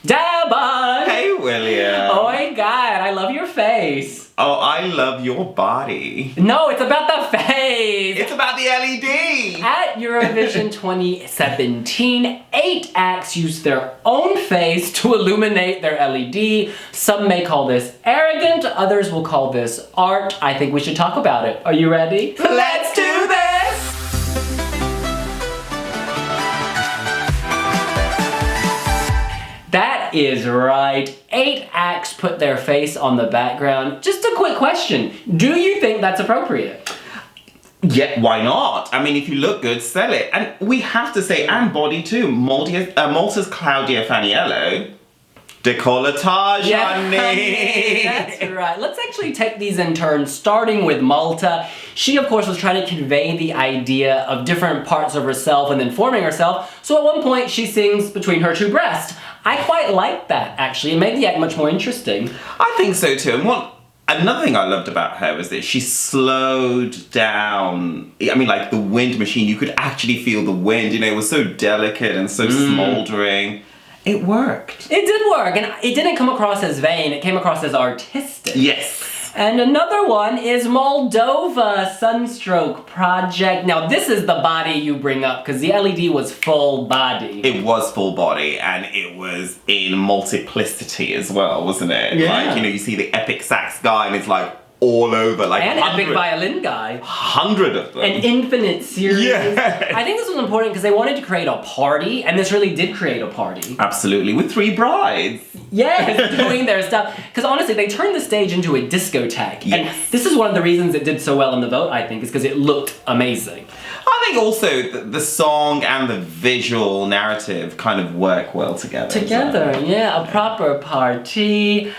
Dabba! Hey, William. Oh my god, I love your face. Oh, I love your body. No, it's about the face. It's about the LED. At Eurovision 2017, 8 acts used their own face to illuminate their LED. Some may call this arrogant, others will call this art. I think we should talk about it. Are you ready? Let's do this. That is right. 8 acts put their face on the background. Just a quick question. Do you think that's appropriate? Yeah, why not? I mean, if you look good, sell it. And we have to say, and body too. Malta's Claudia Faniello. Décolletage, honey. That's right. Let's actually take these in turn, starting with Malta. She, of course, was trying to convey the idea of different parts of herself and then forming herself. So at one point, she sings between her 2 breasts. I quite liked that, actually. It made the act much more interesting. I think so too. And another thing I loved about her was that she slowed down. I mean, like the wind machine, you could actually feel the wind. You know, it was so delicate and so smoldering. It worked. It did work, and it didn't come across as vain. It came across as artistic. Yes. And another one is Moldova Sunstroke Project. Now this is the body you bring up because the LED was full body. It was full body and it was in multiplicity as well, wasn't it? Yeah. Like, you know, you see the epic sax guy and it's like all over, like and 100, epic violin guy. 100 of them. An infinite series. Yeah. I think this was important because they wanted to create a party, and this really did create a party. Absolutely, with 3 brides. Yes, doing their stuff. Because honestly, they turned the stage into a discotheque. Yes. And this is one of the reasons it did so well in the vote, I think, is because it looked amazing. I think also the song and the visual narrative kind of work well together. Yeah, a proper party.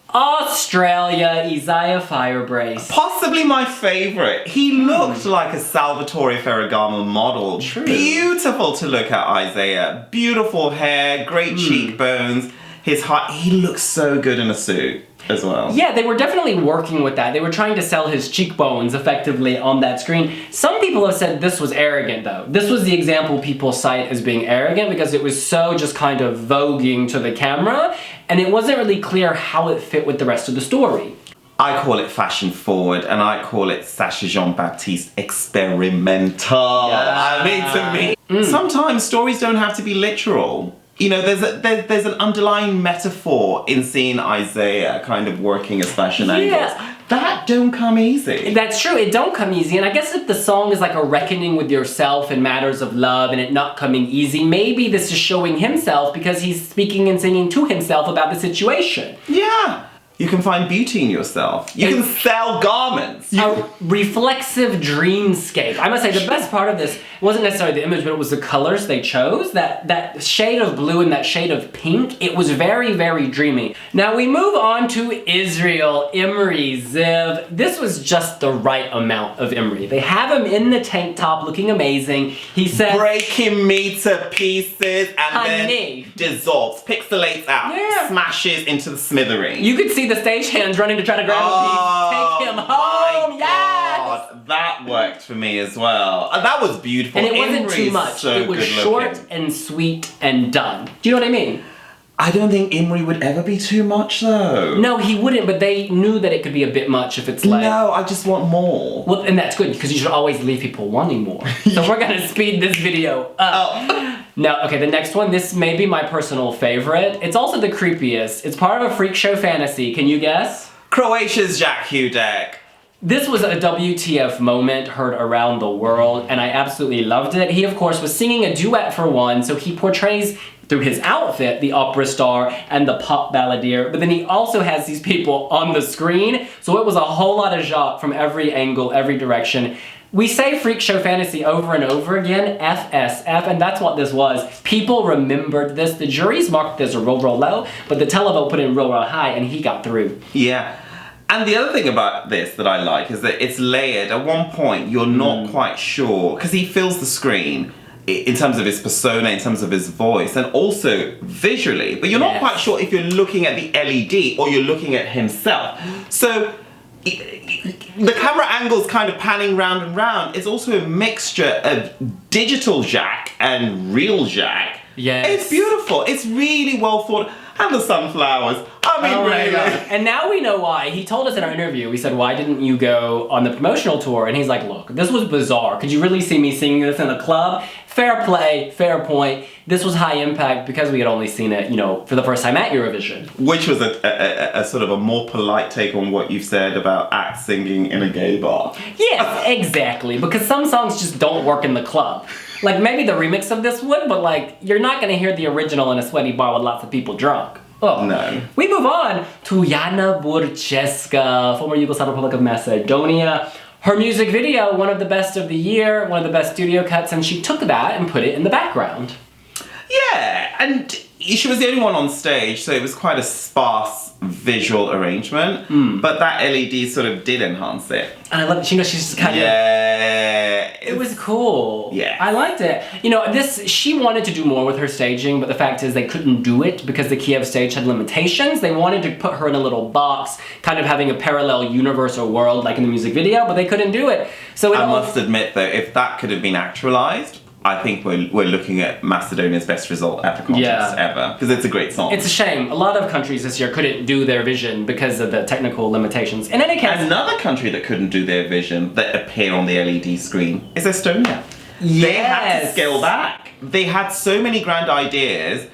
Australia, Isaiah Firebrace. Possibly my favourite. He looked like a Salvatore Ferragamo model. True. Beautiful to look at, Isaiah. Beautiful hair, great cheekbones. His height, he looks so good in a suit as well. Yeah, they were definitely working with that. They were trying to sell his cheekbones effectively on that screen. Some people have said this was arrogant though. This was the example people cite as being arrogant because it was so just kind of voguing to the camera and it wasn't really clear how it fit with the rest of the story. I call it fashion forward and I call it Sacha Jean-Baptiste experimental. Yeah. I mean, to me, sometimes stories don't have to be literal. You know, there's an underlying metaphor in seeing Isaiah kind of working as fashion angles. That don't come easy. That's true, it don't come easy. And I guess if the song is like a reckoning with yourself in matters of love and it not coming easy, maybe this is showing himself because he's speaking and singing to himself about the situation. Yeah. You can find beauty in yourself. You can sell garments. A reflexive dreamscape. I must say, the best part of this wasn't necessarily the image, but it was the colors they chose. That shade of blue and that shade of pink. It was very, very dreamy. Now we move on to Israel, Imri Ziv. This was just the right amount of Imri. They have him in the tank top looking amazing. He said, breaking me to pieces and honey, then dissolves, pixelates out, smashes into the smithereens. You could see the stagehands running to try to grab a piece, take him home. Yes! That worked for me as well. That was beautiful. And it wasn't too much. So it was short and sweet and done. Do you know what I mean? I don't think Imri would ever be too much though. No, he wouldn't, but they knew that it could be a bit much if it's like... No, I just want more. Well, and that's good, because you should always leave people wanting more. So we're gonna speed this video up. Now, okay, the next one, this may be my personal favorite. It's also the creepiest. It's part of a freak show fantasy. Can you guess? Croatia's Jacques Houdek. This was a WTF moment heard around the world, and I absolutely loved it. He, of course, was singing a duet for one, so he portrays, through his outfit, the opera star and the pop balladeer, but then he also has these people on the screen, so it was a whole lot of Jacques from every angle, every direction. We say freak show fantasy over and over again, FSF, and that's what this was. People remembered this. The juries marked this a real low, but the televote put in real high, and he got through. Yeah. And the other thing about this that I like is that it's layered. At one point, you're not quite sure, because he fills the screen in terms of his persona, in terms of his voice, and also visually, but you're not quite sure if you're looking at the LED or you're looking at himself. So the camera angle's kind of panning round and round. It's also a mixture of digital Jacques and real Jacques. Yes. It's beautiful. It's really well thought. And the sunflowers. I mean, Oh my really. God. And now we know why. He told us in our interview, we said, why didn't you go on the promotional tour? And he's like, look, this was bizarre. Could you really see me singing this in a club? Fair play, fair point. This was high impact because we had only seen it, for the first time at Eurovision. Which was a sort of a more polite take on what you've said about acts singing in a gay bar. Yes, exactly. Because some songs just don't work in the club. Like, maybe the remix of this would, but like, you're not gonna hear the original in a sweaty bar with lots of people drunk. Oh. No. We move on to Jana Burceska, former Yugoslav Republic of Macedonia. Her music video, one of the best of the year, one of the best studio cuts, and she took that and put it in the background. Yeah, and she was the only one on stage, so it was quite a sparse visual arrangement, but that LED sort of did enhance it. And I love it. She's just kind of... Yeah. It was cool. Yeah. I liked it. She wanted to do more with her staging, but the fact is they couldn't do it because the Kiev stage had limitations. They wanted to put her in a little box, kind of having a parallel universe or world like in the music video, but they couldn't do it. So I must admit though, if that could have been actualized, I think we're looking at Macedonia's best result at the contest ever, because it's a great song. It's a shame. A lot of countries this year couldn't do their vision because of the technical limitations. In any case... Another country that couldn't do their vision that appear on the LED screen is Estonia. Yes. They had to scale back. They had so many grand ideas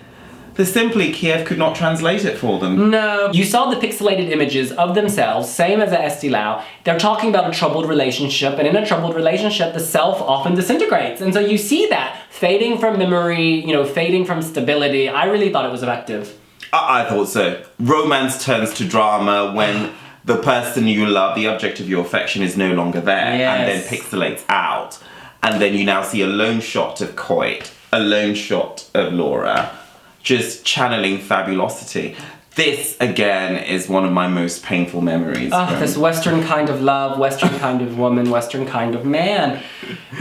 that simply Kiev could not translate it for them. No. You saw the pixelated images of themselves, same as at Estilao. They're talking about a troubled relationship, and in a troubled relationship, the self often disintegrates. And so you see that fading from memory, fading from stability. I really thought it was effective. I thought so. Romance turns to drama when the person you love, the object of your affection, is no longer there, and then pixelates out. And then you now see a lone shot of Koit, a lone shot of Laura, just channeling fabulosity. This, again, is one of my most painful memories. This Western kind of love, Western kind of woman, Western kind of man.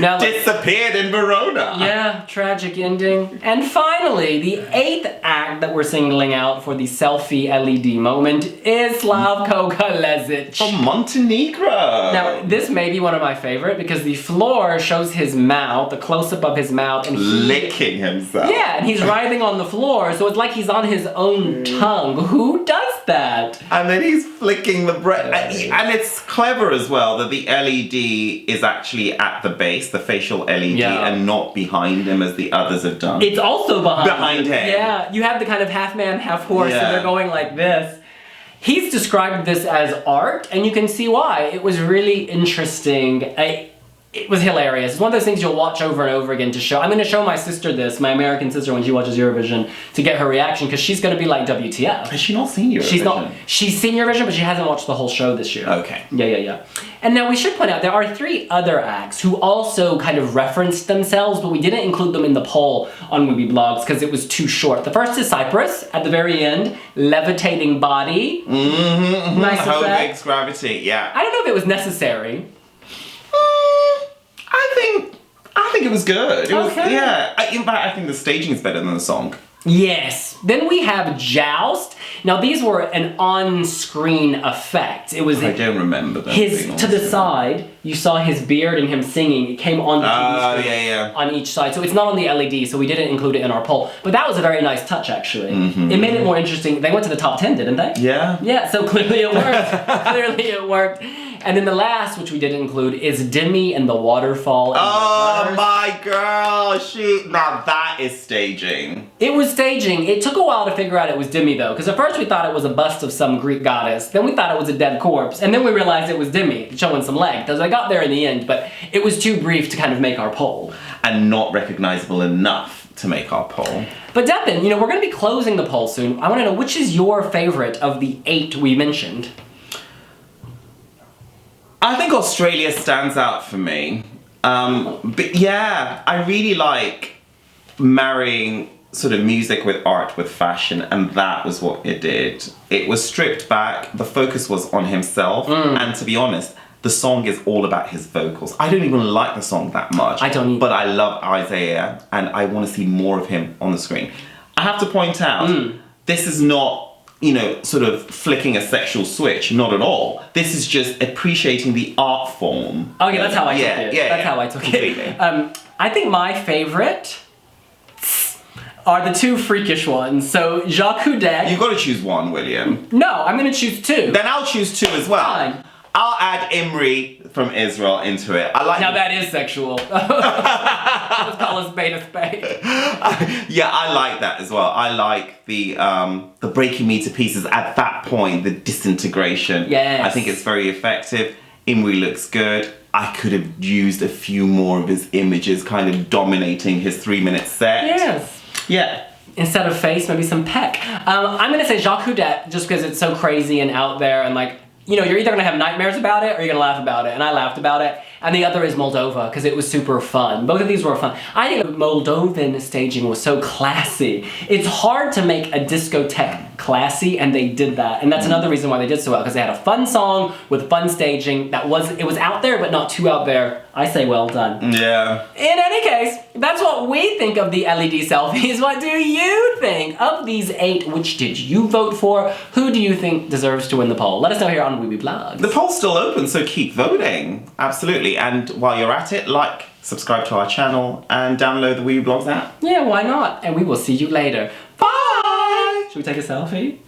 Now, disappeared in Verona. Yeah, tragic ending. And finally, the 8th act that we're singling out for the selfie LED moment is Slavko Kalezic. From Montenegro. Now, this may be one of my favorite because the floor shows his mouth, the close-up of his mouth, and licking himself. Yeah, and he's writhing on the floor, so it's like he's on his own tongue. Who does that? And then he's flicking the breath. And it's clever as well that the LED is actually at the base, the facial LED, and not behind him as the others have done. It's also behind him. him. Yeah, you have the kind of half man, half horse, and they're going like this. He's described this as art, and you can see why. It was really interesting. It was hilarious. It's one of those things you'll watch over and over again to show. I'm going to show my sister this, my American sister, when she watches Eurovision, to get her reaction, because she's going to be like, WTF. Has she not seen Eurovision? She's seen Eurovision, but she hasn't watched the whole show this year. Okay. Yeah. And now we should point out, there are 3 other acts who also kind of referenced themselves, but we didn't include them in the poll on wiwibloggs because it was too short. The first is Cyprus, at the very end, levitating body. Nice effect. Houdek's gravity, yeah. I don't know if it was necessary. I think it was good. It was, Okay. in fact, I think the staging is better than the song. Yes. Then we have Joust. Now these were an on-screen effect. It was I don't remember them. to the side. You saw his beard and him singing. It came on the TV screen on each side. So it's not on the LED, so we didn't include it in our poll. But that was a very nice touch, actually. It made it more interesting. They went to the top 10, didn't they? Yeah. Yeah, so clearly it worked. Clearly it worked. And then the last, which we didn't include, is Demi and the waterfall. Oh my girl, now that is staging. It was staging. It took a while to figure out it was Demi though, because at first we thought it was a bust of some Greek goddess, then we thought it was a dead corpse, and then we realized it was Demi showing some leg. So I got there in the end, but it was too brief to kind of make our poll. And not recognizable enough to make our poll. But Devin, we're going to be closing the poll soon. I want to know, which is your favorite of the 8 we mentioned? I think Australia stands out for me. But yeah, I really like marrying sort of music with art with fashion, and that was what it did. It was stripped back, the focus was on himself, and to be honest, the song is all about his vocals. I don't even like the song that much. I don't either. But I love Isaiah, and I want to see more of him on the screen. I have to point out, this is not sort of flicking a sexual switch, not at all. This is just appreciating the art form. Oh yeah, that's how I took it. That's how I took completely. it. I think my favorite... are the two freakish ones. So Jacques Houdek. You've got to choose one, William. No, I'm gonna choose two. Then I'll choose two as well. Fine. I'll add Imri from Israel into it. I like. Now that is sexual. Let's call a spade a spade. Yeah, I like that as well. I like the breaking me to pieces at that point, the disintegration. Yes. I think it's very effective. Imri looks good. I could have used a few more of his images kind of dominating his 3-minute set. Yes. Yeah. Instead of face, maybe some peck. I'm gonna say Jacques Houdek just because it's so crazy and out there and like, you know, you're either gonna have nightmares about it or you're gonna laugh about it, and I laughed about it. And the other is Moldova, because it was super fun. Both of these were fun. I think the Moldovan staging was so classy. It's hard to make a discotheque classy, and they did that. And that's another reason why they did so well, because they had a fun song with fun staging it was out there, but not too out there. I say well done. Yeah. In any case, that's what we think of the LED selfies. What do you think? Of these 8, which did you vote for? Who do you think deserves to win the poll? Let us know here on wiwibloggs. The poll's still open, so keep voting. Absolutely. And while you're at it, like, subscribe to our channel, and download the wiwibloggs app. Yeah, why not? And we will see you later. Bye! Should we take a selfie?